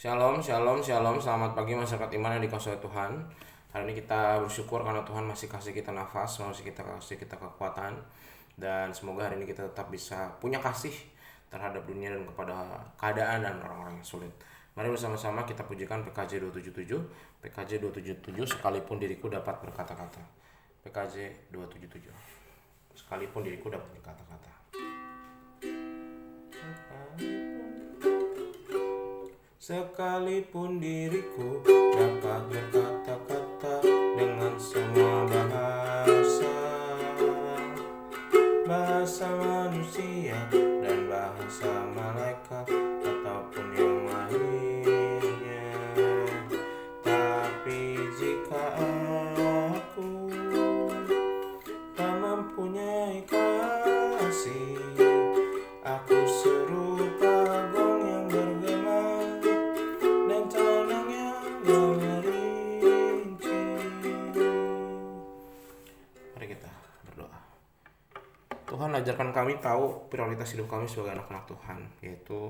Shalom, shalom, shalom. Selamat pagi masyarakat iman yang dikasihi Tuhan. Hari ini kita bersyukur karena Tuhan masih kasih kita nafas, masih kasih kita kekuatan, dan semoga hari ini kita tetap bisa punya kasih terhadap dunia dan kepada keadaan dan orang-orang yang sulit. Mari bersama-sama kita pujikan PKJ 277. PKJ 277, sekalipun diriku dapat berkata-kata. PKJ 277. Sekalipun diriku dapat berkata-kata. Sekalipun diriku dapat berkata-kata dengan semua bahasa manusia dan bahasa malaikat ataupun yang lainnya, tapi jika aku tak mempunyai kasih, aku serupa gong yang bergema dan tenang yang merincing. Mari kita berdoa. Tuhan, ajarkan kami tahu prioritas hidup kami sebagai anak-anak Tuhan, yaitu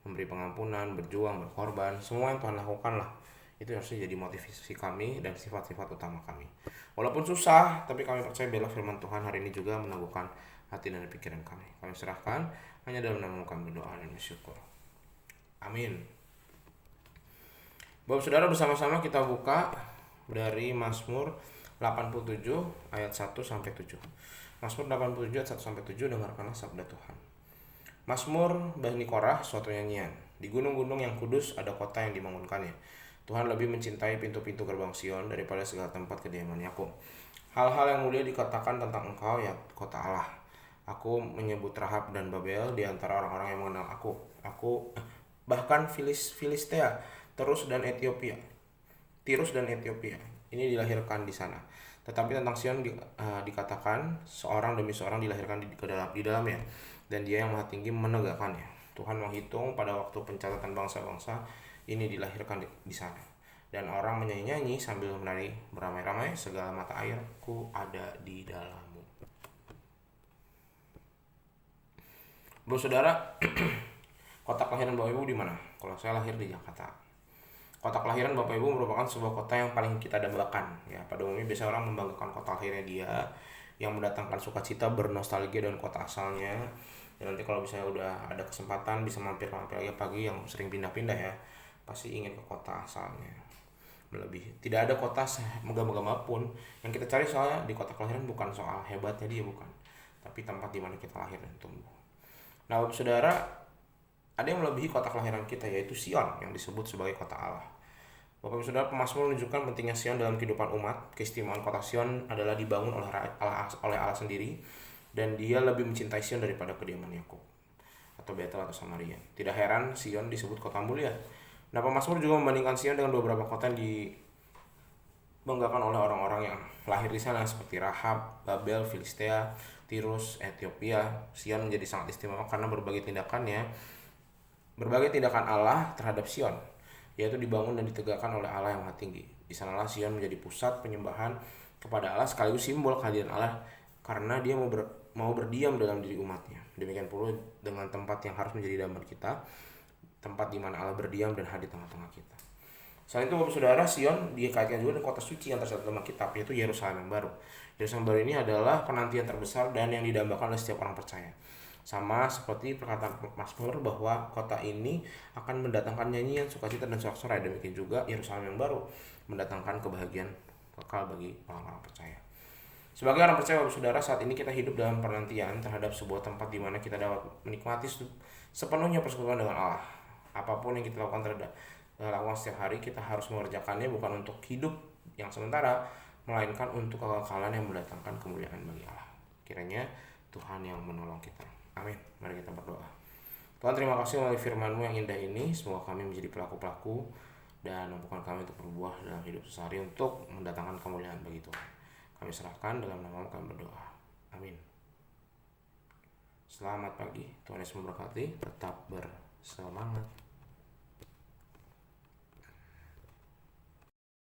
memberi pengampunan, berjuang, berkorban. Semua yang Tuhan lakukan lah, itu harusnya jadi motivasi kami dan sifat-sifat utama kami. Walaupun susah, tapi kami percaya bila firman Tuhan hari ini juga meneguhkan hati dan pikiran kami. Kami serahkan hanya dalam nama kami berdoa dan bersyukur. Amin. Bapak Saudara, bersama-sama kita buka dari Mazmur 87 ayat 1 sampai 7. Mazmur 87 ayat 1 sampai 7, dengarkanlah sabda Tuhan. Mazmur Bani Korah, suatu nyanyian. Di gunung-gunung yang kudus ada kota yang dibangunkannya. Tuhan lebih mencintai pintu-pintu gerbang Sion daripada segala tempat kediaman Yakub. Hal-hal yang mulia dikatakan tentang engkau, ya kota Allah. Aku menyebut Rahab dan Babel di antara orang-orang yang mengenal aku. Bahkan Filistea, Tirus dan Ethiopia. Ini dilahirkan di sana. Tetapi tentang Sion dikatakan seorang demi seorang dilahirkan di dalamnya, dan Dia yang Maha Tinggi menegakkannya. Tuhan menghitung pada waktu pencatatan bangsa-bangsa, ini dilahirkan di sana. Dan orang menyanyi-nyanyi sambil menari beramai-ramai, segala mata airku ada di dalammu. Bro saudara, kota kelahiran Bapak Ibu di mana? Kalau saya lahir di Jakarta. Kota kelahiran Bapak Ibu merupakan sebuah kota yang paling kita dambakan. Ya, pada umumnya biasa orang membanggakan kota lahirnya dia, yang mendatangkan sukacita, bernostalgia dengan kota asalnya. Dan nanti kalau misalnya udah ada kesempatan bisa mampir lagi pagi, yang sering pindah-pindah ya, pasti ingin ke kota asalnya. Melebihi. Tidak ada kota megah-megah pun yang kita cari, soalnya di kota kelahiran bukan soal hebatnya dia, bukan, tapi tempat di mana kita lahir dan tumbuh. Nah, Bapak Saudara, ada yang melebihi kota kelahiran kita, yaitu Sion yang disebut sebagai kota Allah. Bapak Saudara, pemazmur menunjukkan pentingnya Sion dalam kehidupan umat. Keistimewaan kota Sion adalah dibangun oleh Allah sendiri, dan Dia lebih mencintai Sion daripada kediaman Yakub atau Betel atau Samaria. Tidak heran Sion disebut kota mulia. Nah, pemazmur juga membandingkan Sion dengan beberapa kota yang dibanggakan oleh orang-orang yang lahir di sana, seperti Rahab, Babel, Filistea, Tirus, Ethiopia. Sion menjadi sangat istimewa karena berbagai tindakan Allah terhadap Sion, yaitu dibangun dan ditegakkan oleh Allah yang Maha Tinggi. Di sanalah Sion menjadi pusat penyembahan kepada Allah, sekaligus simbol kehadiran Allah karena Dia mau berdiam dalam diri umatnya. Demikian pula dengan tempat yang harus menjadi damai kita, tempat di mana Allah berdiam dan hadir di tengah-tengah kita. Selain itu, Bapak Saudara, Sion dikaitkan juga dengan kota suci yang tercatat dalam kitab, yaitu Yerusalem yang baru. Yerusalem baru ini adalah penantian terbesar dan yang didambakan oleh setiap orang percaya. Sama seperti perkataan Mazmur bahwa kota ini akan mendatangkan nyanyian, sukacita dan sorak-sorai. Demikian juga Yerusalem yang baru mendatangkan kebahagiaan kekal bagi orang-orang percaya. Sebagai orang percaya, Bapak Saudara, saat ini kita hidup dalam penantian terhadap sebuah tempat di mana kita dapat menikmati sepenuhnya persekutuan dengan Allah. Apapun yang kita lakukan setiap hari, kita harus mengerjakannya bukan untuk hidup yang sementara, melainkan untuk kekekalan yang mendatangkan kemuliaan bagi Allah. Kiranya Tuhan yang menolong kita. Amin. Mari kita berdoa. Tuhan, terima kasih melalui firman-Mu yang indah ini. Semoga kami menjadi pelaku-pelaku dan mampukan kami untuk berbuah dalam hidup sehari untuk mendatangkan kemuliaan bagi Tuhan. Kami serahkan dalam nama-Mu kami berdoa. Amin. Selamat pagi. Tuhan Yesus memberkati. Tetap bersemangat.